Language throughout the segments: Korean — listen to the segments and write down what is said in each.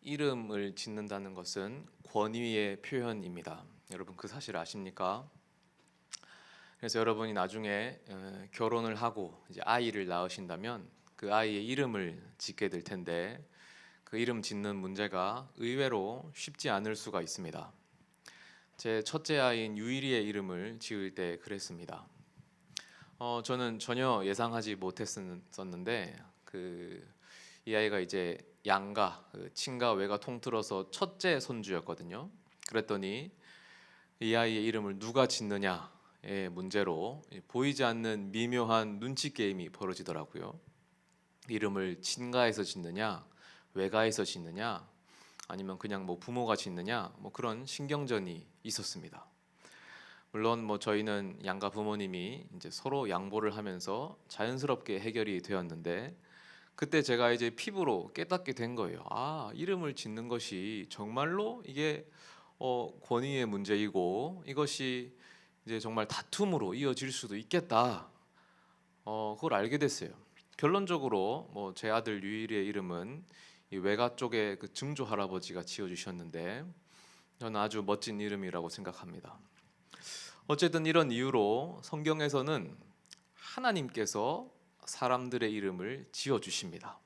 이름을 짓는다는 것은 권위의 표현입니다. 여러분 그 사실 아십니까? 그래서 여러분이 나중에 결혼을 하고 이제 아이를 낳으신다면 그 아이의 이름을 짓게 될 텐데 그 이름 짓는 문제가 의외로 쉽지 않을 수가 있습니다. 제 첫째 아이인 유일이의 이름을 지을 때 그랬습니다. 저는 전혀 예상하지 못했었는데 이 아이가 이제 양가, 친가 외가 통틀어서 첫째 손주였거든요. 그랬더니 이 아이의 이름을 누가 짓느냐의 문제로 보이지 않는 미묘한 눈치 게임이 벌어지더라고요. 이름을 친가에서 짓느냐, 외가에서 짓느냐, 아니면 그냥 뭐 부모가 짓느냐, 뭐 그런 신경전이 있었습니다. 물론 뭐 저희는 양가 부모님이 이제 서로 양보를 하면서 자연스럽게 해결이 되었는데 그때 제가 이제 피부로 깨닫게 된 거예요. 아, 이름을 짓는 것이 정말로 이게 권위의 문제이고 이것이 이제 정말 다툼으로 이어질 수도 있겠다. 그걸 알게 됐어요. 결론적으로 뭐 제 아들 유일의 이름은 이 외가 쪽의 그 증조 할아버지가 지어주셨는데 저는 아주 멋진 이름이라고 생각합니다. 어쨌든 이런 이유로 성경에서는 하나님께서 사람들의 이름을 지어주십니다.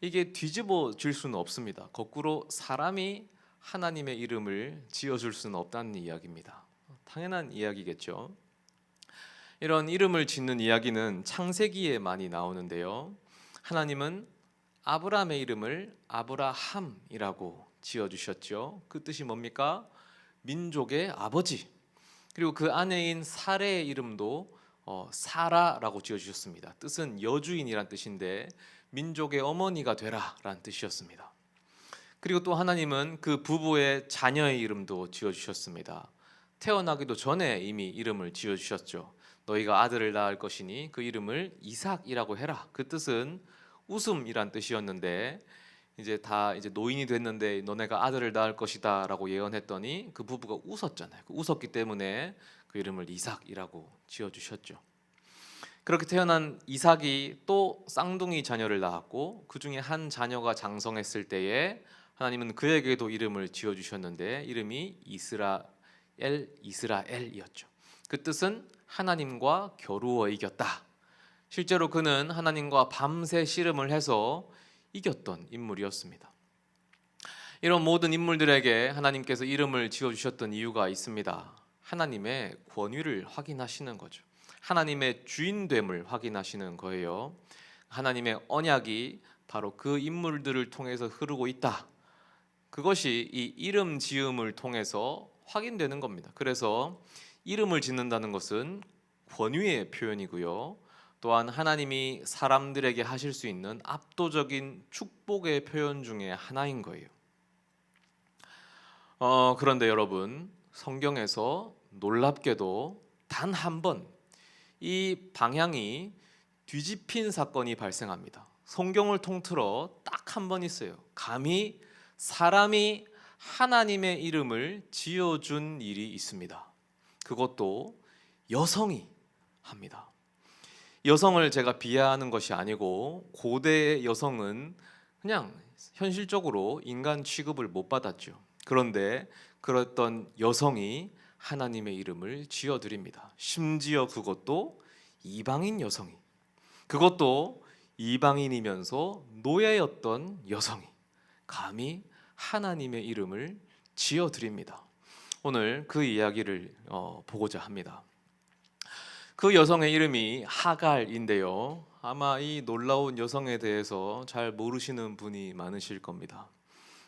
이게 뒤집어질 수는 없습니다. 거꾸로 사람이 하나님의 이름을 지어줄 수는 없다는 이야기입니다. 당연한 이야기겠죠. 이런 이름을 짓는 이야기는 창세기에 많이 나오는데요. 하나님은 아브라함의 이름을 아브라함이라고 지어주셨죠. 그 뜻이 뭡니까? 민족의 아버지. 그리고 그 아내인 사레의 이름도 사라라고 지어주셨습니다. 뜻은 여주인이란 뜻인데 민족의 어머니가 되라라는 뜻이었습니다. 그리고 또 하나님은 그 부부의 자녀의 이름도 지어주셨습니다. 태어나기도 전에 이미 이름을 지어주셨죠. 너희가 아들을 낳을 것이니 그 이름을 이삭이라고 해라. 그 뜻은 웃음이란 뜻이었는데 이제 노인이 됐는데 너네가 아들을 낳을 것이다라고 예언했더니 그 부부가 웃었잖아요. 웃었기 때문에 그 이름을 이삭이라고 지어주셨죠. 그렇게 태어난 이삭이 또 쌍둥이 자녀를 낳았고 그 중에 한 자녀가 장성했을 때에 하나님은 그에게도 이름을 지어주셨는데 이름이 이스라엘이었죠. 그 뜻은 하나님과 겨루어 이겼다. 실제로 그는 하나님과 밤새 씨름을 해서 이겼던 인물이었습니다. 이런 모든 인물들에게 하나님께서 이름을 지어주셨던 이유가 있습니다. 하나님의 권위를 확인하시는 거죠. 하나님의 주인됨을 확인하시는 거예요. 하나님의 언약이 바로 그 인물들을 통해서 흐르고 있다. 그것이 이 이름 지음을 통해서 확인되는 겁니다. 그래서 이름을 짓는다는 것은 권위의 표현이고요. 또한 하나님이 사람들에게 하실 수 있는 압도적인 축복의 표현 중에 하나인 거예요. 그런데 여러분, 성경에서 놀랍게도 단 한 번 이 방향이 뒤집힌 사건이 발생합니다. 성경을 통틀어 딱 한 번 있어요. 감히 사람이 하나님의 이름을 지어준 일이 있습니다. 그것도 여성이 합니다. 여성을 제가 비하하는 것이 아니고 고대의 여성은 그냥 현실적으로 인간 취급을 못 받았죠. 그런데 그랬던 여성이 하나님의 이름을 지어드립니다. 심지어 그것도 이방인 여성이, 그것도 이방인이면서 노예였던 여성이 감히 하나님의 이름을 지어드립니다. 오늘 그 이야기를 보고자 합니다. 그 여성의 이름이 하갈인데요. 아마 이 놀라운 여성에 대해서 잘 모르시는 분이 많으실 겁니다.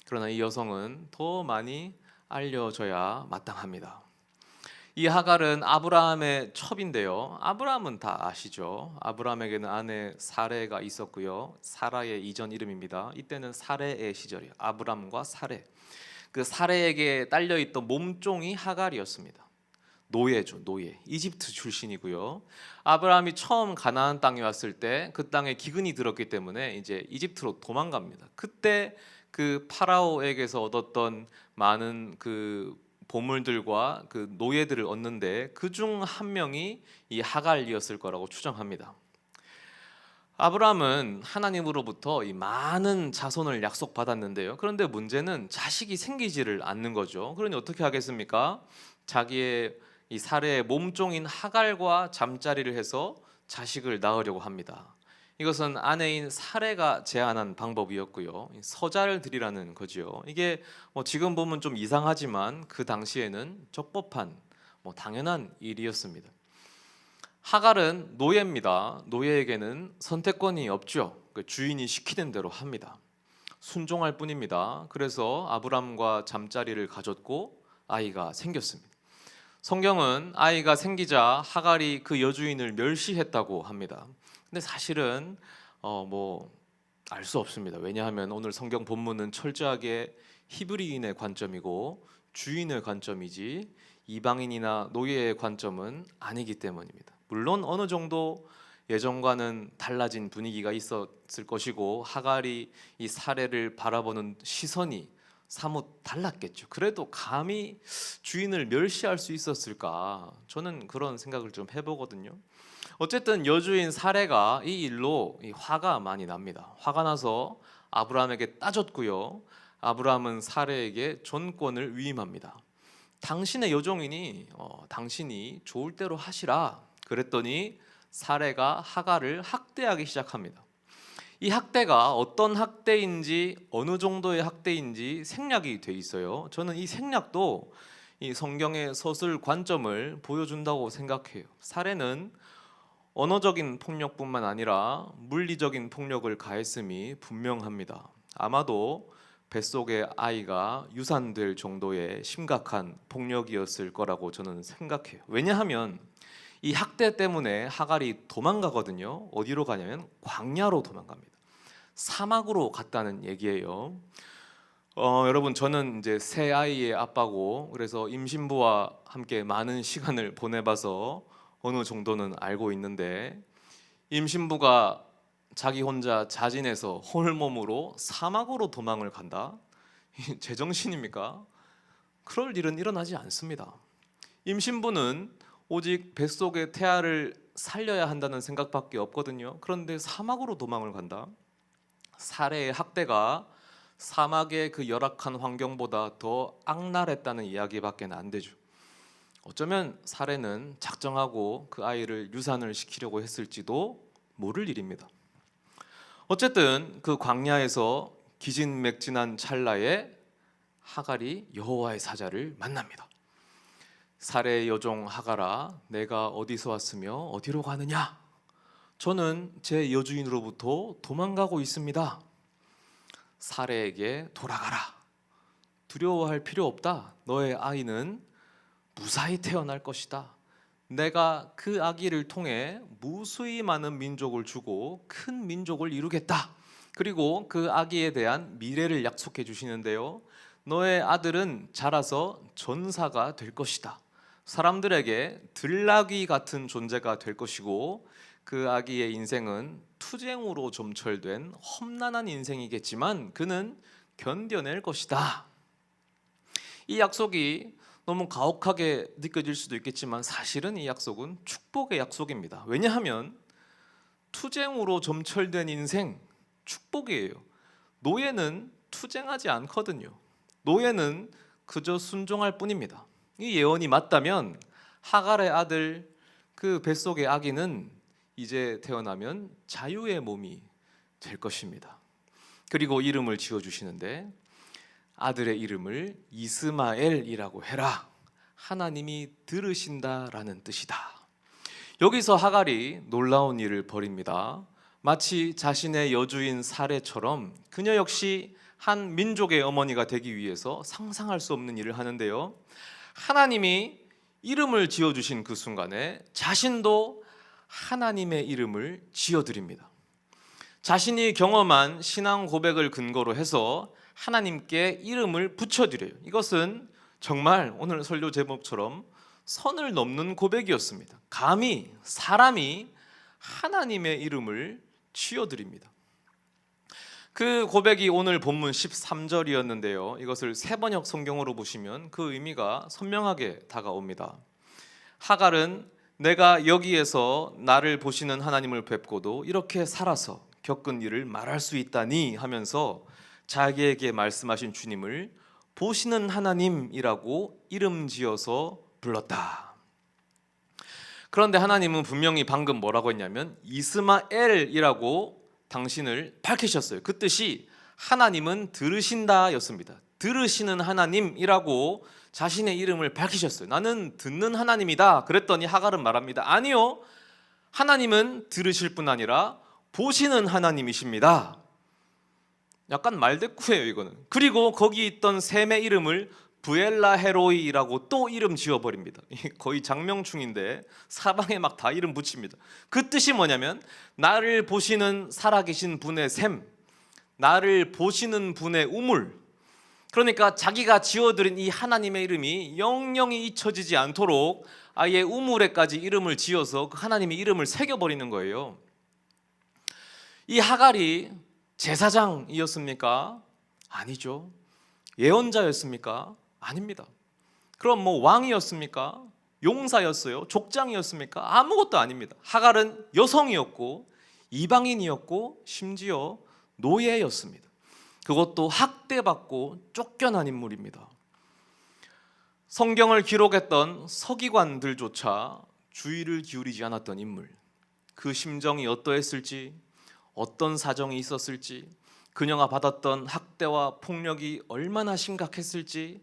그러나 이 여성은 더 많이 알려져야 마땅합니다. 이 하갈은 아브라함의 첩인데요. 아브라함은 다 아시죠? 아브라함에게는 아내 사레가 있었고요. 사라의 이전 이름입니다. 이때는 사레의 시절이에요. 아브라함과 사레. 그 사레에게 딸려 있던 몸종이 하갈이었습니다. 노예죠, 노예. 이집트 출신이고요. 아브라함이 처음 가나안 땅에 왔을 때 그 땅에 기근이 들었기 때문에 이제 이집트로 도망갑니다. 그때 그 파라오에게서 얻었던 많은 그 보물들과 그 노예들을 얻는데 그중 한 명이 이 하갈이었을 거라고 추정합니다. 아브라함은 하나님으로부터 이 많은 자손을 약속받았는데요. 그런데 문제는 자식이 생기지를 않는 거죠. 그러니 어떻게 하겠습니까? 자기의 이 사레의 몸종인 하갈과 잠자리를 해서 자식을 낳으려고 합니다. 이것은 아내인 사레가 제안한 방법이었고요. 서자를 드리라는 거지요. 이게 지금 보면 좀 이상하지만 그 당시에는 적법한 당연한 일이었습니다. 하갈은 노예입니다. 노예에게는 선택권이 없죠. 주인이 시키는 대로 합니다. 순종할 뿐입니다. 그래서 아브람과 잠자리를 가졌고 아이가 생겼습니다. 성경은 아이가 생기자 하갈이 그 여주인을 멸시했다고 합니다. 근데 사실은 알 수 없습니다. 왜냐하면 오늘 성경 본문은 철저하게 히브리인의 관점이고 주인의 관점이지 이방인이나 노예의 관점은 아니기 때문입니다. 물론 어느 정도 예전과는 달라진 분위기가 있었을 것이고 하갈이 이 사례를 바라보는 시선이 사뭇 달랐겠죠. 그래도 감히 주인을 멸시할 수 있었을까? 저는 그런 생각을 좀 해보거든요. 어쨌든 여주인 사례가 이 일로 화가 많이 납니다. 화가 나서 아브라함에게 따졌고요. 아브라함은 사례에게 전권을 위임합니다. 당신의 여종이니 당신이 좋을 대로 하시라. 그랬더니 사례가 하갈을 학대하기 시작합니다. 이 학대가 어떤 학대인지 어느 정도의 학대인지 생략이 돼 있어요. 저는 이 생략도 이 성경의 서술 관점을 보여준다고 생각해요. 사례는 언어적인 폭력뿐만 아니라 물리적인 폭력을 가했음이 분명합니다. 아마도 뱃속의 아이가 유산될 정도의 심각한 폭력이었을 거라고 저는 생각해요. 왜냐하면 이 학대 때문에 하갈이 도망가거든요. 어디로 가냐면 광야로 도망갑니다. 사막으로 갔다는 얘기예요. 여러분, 저는 이제 새 아이의 아빠고 그래서 임신부와 함께 많은 시간을 보내봐서 어느 정도는 알고 있는데, 임신부가 자기 혼자 자진해서 홀몸으로 사막으로 도망을 간다? 제정신입니까? 그럴 일은 일어나지 않습니다. 임신부는 오직 뱃속의 태아를 살려야 한다는 생각밖에 없거든요. 그런데 사막으로 도망을 간다? 사례의 학대가 사막의 그 열악한 환경보다 더 악랄했다는 이야기밖에 안 되죠. 어쩌면 사례는 작정하고 그 아이를 유산을 시키려고 했을지도 모를 일입니다. 어쨌든 그 광야에서 기진맥진한 찰나에 하갈이 여호와의 사자를 만납니다. 사례의 여종 하갈아, 내가 어디서 왔으며 어디로 가느냐? 저는 제 여주인으로부터 도망가고 있습니다. 사례에게 돌아가라. 두려워할 필요 없다. 너의 아이는 무사히 태어날 것이다. 내가 그 아기를 통해 무수히 많은 민족을 주고 큰 민족을 이루겠다. 그리고 그 아기에 대한 미래를 약속해 주시는데요. 너의 아들은 자라서 전사가 될 것이다. 사람들에게 들나귀 같은 존재가 될 것이고 그 아기의 인생은 투쟁으로 점철된 험난한 인생이겠지만 그는 견뎌낼 것이다. 이 약속이 너무 가혹하게 느껴질 수도 있겠지만 사실은 이 약속은 축복의 약속입니다. 왜냐하면 투쟁으로 점철된 인생, 축복이에요. 노예는 투쟁하지 않거든요. 노예는 그저 순종할 뿐입니다. 이 예언이 맞다면 하갈의 아들 그 뱃속의 아기는 이제 태어나면 자유의 몸이 될 것입니다. 그리고 이름을 지어주시는데 아들의 이름을 이스마엘이라고 해라. 하나님이 들으신다라는 뜻이다. 여기서 하갈이 놀라운 일을 벌입니다. 마치 자신의 여주인 사례처럼 그녀 역시 한 민족의 어머니가 되기 위해서 상상할 수 없는 일을 하는데요. 하나님이 이름을 지어주신 그 순간에 자신도 하나님의 이름을 지어드립니다. 자신이 경험한 신앙 고백을 근거로 해서 하나님께 이름을 붙여드려요. 이것은 정말 오늘 설교 제목처럼 선을 넘는 고백이었습니다. 감히 사람이 하나님의 이름을 지어드립니다. 그 고백이 오늘 본문 13절이었는데요. 이것을 세번역 성경으로 보시면 그 의미가 선명하게 다가옵니다. 하갈은 내가 여기에서 나를 보시는 하나님을 뵙고도 이렇게 살아서 겪은 일을 말할 수 있다니 하면서 자기에게 말씀하신 주님을 보시는 하나님이라고 이름 지어서 불렀다. 그런데 하나님은 분명히 방금 뭐라고 했냐면 이스마엘이라고 당신을 밝히셨어요. 그 뜻이 하나님은 들으신다 였습니다. 들으시는 하나님이라고 자신의 이름을 밝히셨어요. 나는 듣는 하나님이다. 그랬더니 하갈은 말합니다. 아니요, 하나님은 들으실 뿐 아니라 보시는 하나님이십니다. 약간 말대꾸예요 이거는. 그리고 거기 있던 샘의 이름을 부엘라 헤로이라고 또 이름 지어버립니다. 거의 장명충인데 사방에 막 다 이름 붙입니다. 그 뜻이 뭐냐면 나를 보시는 살아계신 분의 샘, 나를 보시는 분의 우물. 그러니까 자기가 지어드린 이 하나님의 이름이 영영이 잊혀지지 않도록 아예 우물에까지 이름을 지어서 그 하나님의 이름을 새겨버리는 거예요. 이 하갈이 제사장이었습니까? 아니죠. 예언자였습니까? 아닙니다. 그럼 뭐 왕이었습니까? 용사였어요? 족장이었습니까? 아무것도 아닙니다. 하갈은 여성이었고 이방인이었고 심지어 노예였습니다. 그것도 학대받고 쫓겨난 인물입니다. 성경을 기록했던 서기관들조차 주의를 기울이지 않았던 인물. 그 심정이 어떠했을지, 어떤 사정이 있었을지, 그녀가 받았던 학대와 폭력이 얼마나 심각했을지,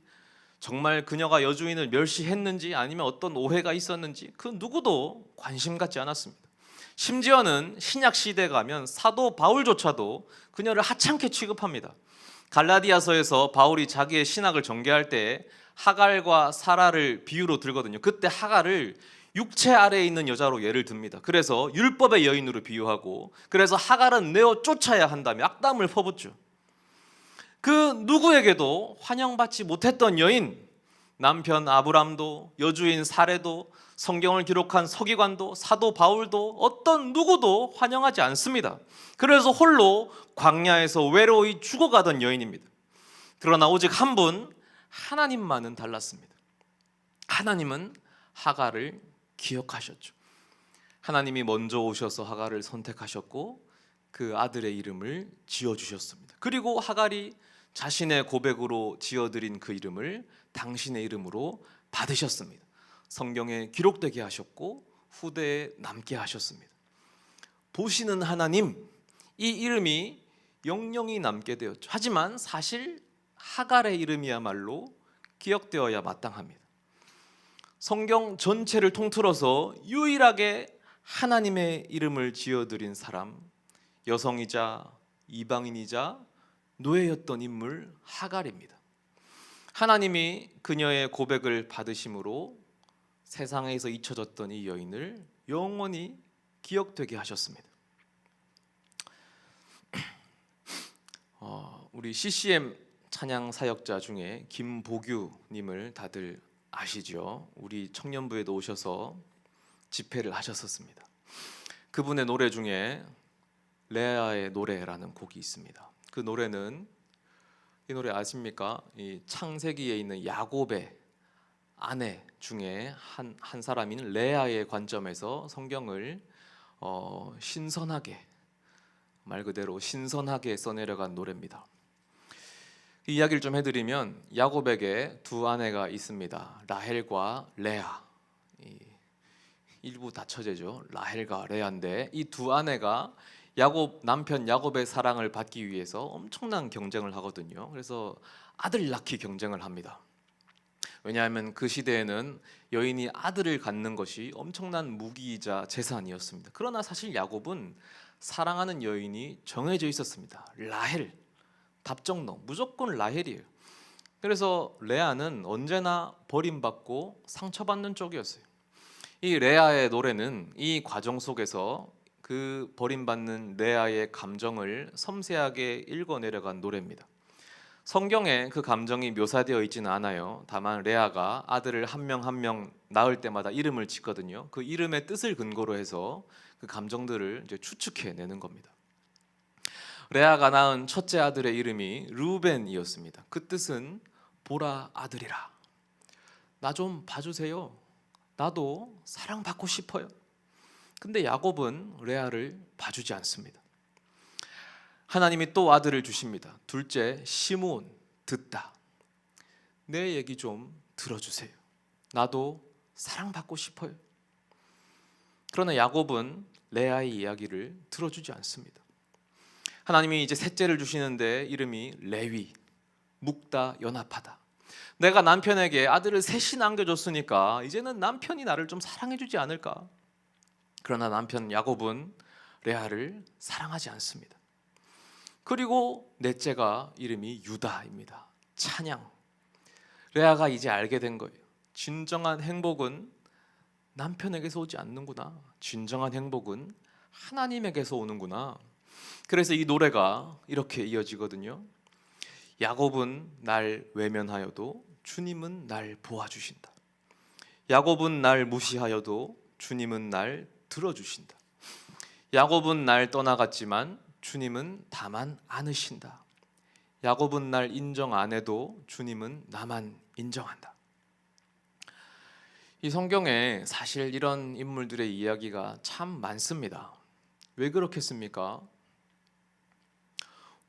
정말 그녀가 여주인을 멸시했는지 아니면 어떤 오해가 있었는지 그 누구도 관심 갖지 않았습니다. 심지어는 신약 시대에 가면 사도 바울조차도 그녀를 하찮게 취급합니다. 갈라디아서에서 바울이 자기의 신학을 전개할 때 하갈과 사라를 비유로 들거든요. 그때 하갈을 육체 아래에 있는 여자로 예를 듭니다. 그래서 율법의 여인으로 비유하고, 그래서 하갈은 내어 쫓아야 한다며 악담을 퍼붓죠. 그 누구에게도 환영받지 못했던 여인, 남편 아브람도, 여주인 사레도, 성경을 기록한 서기관도, 사도 바울도, 어떤 누구도 환영하지 않습니다. 그래서 홀로 광야에서 외로이 죽어가던 여인입니다. 그러나 오직 한 분, 하나님만은 달랐습니다. 하나님은 하갈을 기억하셨죠. 하나님이 먼저 오셔서 하갈을 선택하셨고 그 아들의 이름을 지어주셨습니다. 그리고 하갈이 자신의 고백으로 지어드린 그 이름을 당신의 이름으로 받으셨습니다. 성경에 기록되게 하셨고 후대에 남게 하셨습니다. 보시는 하나님, 이 이름이 영영이 남게 되었죠. 하지만 사실 하갈의 이름이야말로 기억되어야 마땅합니다. 성경 전체를 통틀어서 유일하게 하나님의 이름을 지어드린 사람, 여성이자 이방인이자 노예였던 인물 하갈입니다. 하나님이 그녀의 고백을 받으심으로 세상에서 잊혀졌던 이 여인을 영원히 기억되게 하셨습니다. 우리 CCM 찬양 사역자 중에 김보규님을 다들 아시죠? 우리 청년부에도 오셔서 집회를 하셨었습니다. 그분의 노래 중에 레아의 노래라는 곡이 있습니다. 그 노래는, 이 노래 아십니까? 이 창세기에 있는 야곱의 아내 중에 한 사람인 레아의 관점에서 성경을 신선하게, 말 그대로 신선하게 써내려간 노래입니다. 이 이야기를 좀 해드리면 야곱에게 두 아내가 있습니다. 라헬과 레아. 일부 다처제죠. 라헬과 레아인데 이 두 아내가 남편 야곱의 사랑을 받기 위해서 엄청난 경쟁을 하거든요. 그래서 아들 낳기 경쟁을 합니다. 왜냐하면 그 시대에는 여인이 아들을 갖는 것이 엄청난 무기이자 재산이었습니다. 그러나 사실 야곱은 사랑하는 여인이 정해져 있었습니다. 라헬, 답정너, 무조건 라헬이에요. 그래서 레아는 언제나 버림받고 상처받는 쪽이었어요. 이 레아의 노래는 이 과정 속에서 그 버림받는 레아의 감정을 섬세하게 읽어내려간 노래입니다. 성경에 그 감정이 묘사되어 있지는 않아요. 다만 레아가 아들을 한 명 한 명 낳을 때마다 이름을 짓거든요. 그 이름의 뜻을 근거로 해서 그 감정들을 이제 추측해내는 겁니다. 레아가 낳은 첫째 아들의 이름이 르우벤이었습니다. 그 뜻은 보라 아들이라. 나 좀 봐주세요. 나도 사랑받고 싶어요. 근데 야곱은 레아를 봐주지 않습니다. 하나님이 또 아들을 주십니다. 둘째 시므온, 듣다. 내 얘기 좀 들어주세요. 나도 사랑받고 싶어요. 그러나 야곱은 레아의 이야기를 들어주지 않습니다. 하나님이 이제 셋째를 주시는데 이름이 레위, 묵다, 연합하다. 내가 남편에게 아들을 셋이 남겨줬으니까 이제는 남편이 나를 좀 사랑해주지 않을까? 그러나 남편 야곱은 레아를 사랑하지 않습니다. 그리고 넷째가 이름이 유다입니다. 찬양. 레아가 이제 알게 된 거예요. 진정한 행복은 남편에게서 오지 않는구나. 진정한 행복은 하나님에게서 오는구나. 그래서 이 노래가 이렇게 이어지거든요. 야곱은 날 외면하여도 주님은 날 보아주신다. 야곱은 날 무시하여도 주님은 날 들어주신다. 야곱은 날 떠나갔지만 주님은 다만 안으신다. 야곱은 날 인정 안 해도 주님은 나만 인정한다. 이 성경에 사실 이런 인물들의 이야기가 참 많습니다. 왜 그렇겠습니까?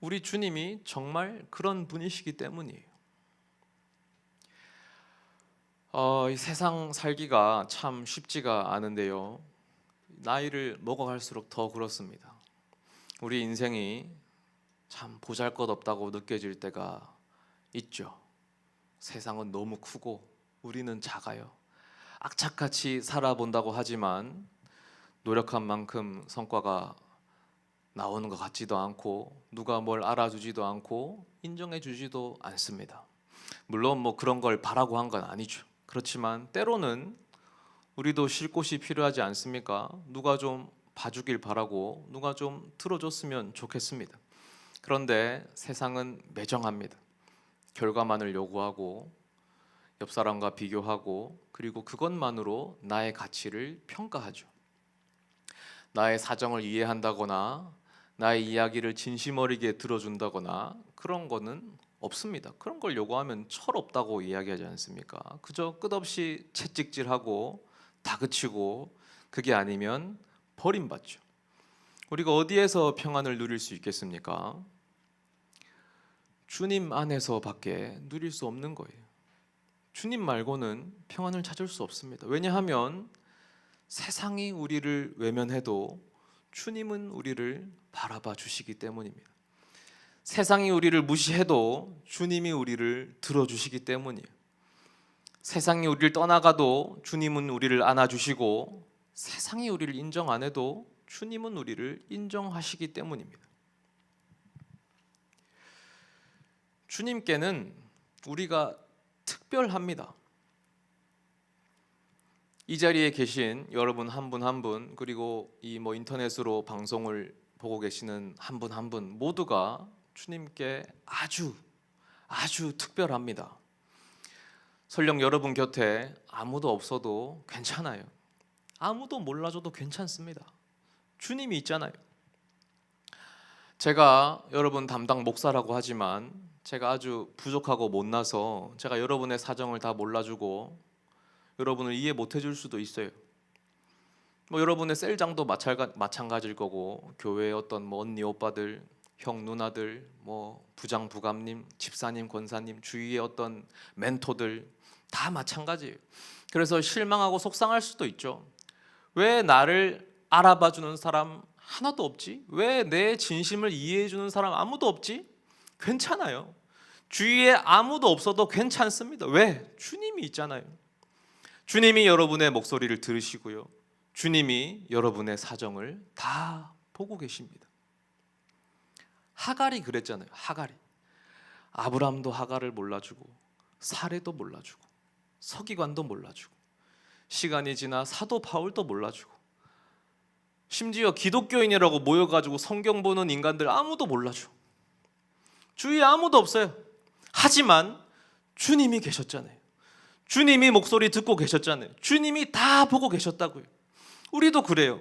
우리 주님이 정말 그런 분이시기 때문이에요. 이 세상 살기가 참 쉽지가 않은데요. 나이를 먹어갈수록 더 그렇습니다. 우리 인생이 참 보잘것없다고 느껴질 때가 있죠. 세상은 너무 크고 우리는 작아요. 악착같이 살아본다고 하지만 노력한 만큼 성과가 나오는 것 같지도 않고 누가 뭘 알아주지도 않고 인정해주지도 않습니다. 물론 뭐 그런 걸 바라고 한 건 아니죠. 그렇지만 때로는 우리도 쉴 곳이 필요하지 않습니까? 누가 좀 봐주길 바라고 누가 좀 들어줬으면 좋겠습니다. 그런데 세상은 매정합니다. 결과만을 요구하고 옆 사람과 비교하고 그리고 그것만으로 나의 가치를 평가하죠. 나의 사정을 이해한다거나 나의 이야기를 진심 어리게 들어준다거나 그런 거는 없습니다. 그런 걸 요구하면 철없다고 이야기하지 않습니까? 그저 끝없이 채찍질하고 다그치고 그게 아니면 버림받죠. 우리가 어디에서 평안을 누릴 수 있겠습니까? 주님 안에서밖에 누릴 수 없는 거예요. 주님 말고는 평안을 찾을 수 없습니다. 왜냐하면 세상이 우리를 외면해도 주님은 우리를 바라봐 주시기 때문입니다. 세상이 우리를 무시해도 주님이 우리를 들어주시기 때문이에요. 세상이 우리를 떠나가도 주님은 우리를 안아주시고 세상이 우리를 인정 안 해도 주님은 우리를 인정하시기 때문입니다. 주님께는 우리가 특별합니다. 이 자리에 계신 여러분 한 분 한 분 그리고 이 인터넷으로 방송을 보고 계시는 한 분 한 분 모두가 주님께 아주 특별합니다. 설령 여러분 곁에 아무도 없어도 괜찮아요. 아무도 몰라줘도 괜찮습니다. 주님이 있잖아요. 제가 여러분 담당 목사라고 하지만 제가 아주 부족하고 못나서 제가 여러분의 사정을 다 몰라주고 여러분을 이해 못 해줄 수도 있어요. 여러분의 셀장도 마찬가지일 거고 교회의 어떤 언니 오빠들, 형 누나들, 부장 부감님, 집사님, 권사님, 주위의 어떤 멘토들 다 마찬가지예요. 그래서 실망하고 속상할 수도 있죠. 왜 나를 알아봐주는 사람 하나도 없지? 왜 내 진심을 이해해주는 사람 아무도 없지? 괜찮아요. 주위에 아무도 없어도 괜찮습니다. 왜? 주님이 있잖아요. 주님이 여러분의 목소리를 들으시고요. 주님이 여러분의 사정을 다 보고 계십니다. 하갈이 그랬잖아요. 하갈이. 아브람도 하갈을 몰라주고 사레도 몰라주고 서기관도 몰라주고 시간이 지나 사도 바울도 몰라주고 심지어 기독교인이라고 모여가지고 성경 보는 인간들 아무도 몰라줘. 주위에 아무도 없어요. 하지만 주님이 계셨잖아요. 주님이 목소리 듣고 계셨잖아요. 주님이 다 보고 계셨다고요. 우리도 그래요.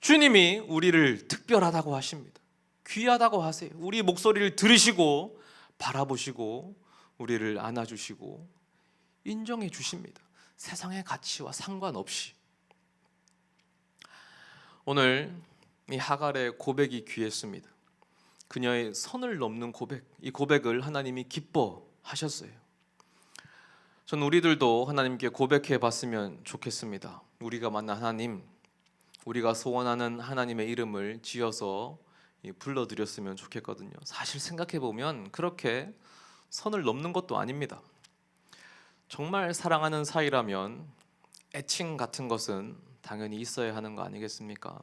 주님이 우리를 특별하다고 하십니다. 귀하다고 하세요. 우리 목소리를 들으시고 바라보시고 우리를 안아주시고 인정해 주십니다. 세상의 가치와 상관없이 오늘 이 하갈의 고백이 귀했습니다. 그녀의 선을 넘는 고백, 이 고백을 하나님이 기뻐하셨어요. 전 우리들도 하나님께 고백해 봤으면 좋겠습니다. 우리가 만난 하나님, 우리가 소원하는 하나님의 이름을 지어서 불러드렸으면 좋겠거든요. 사실 생각해 보면 그렇게 선을 넘는 것도 아닙니다. 정말 사랑하는 사이라면 애칭 같은 것은 당연히 있어야 하는 거 아니겠습니까?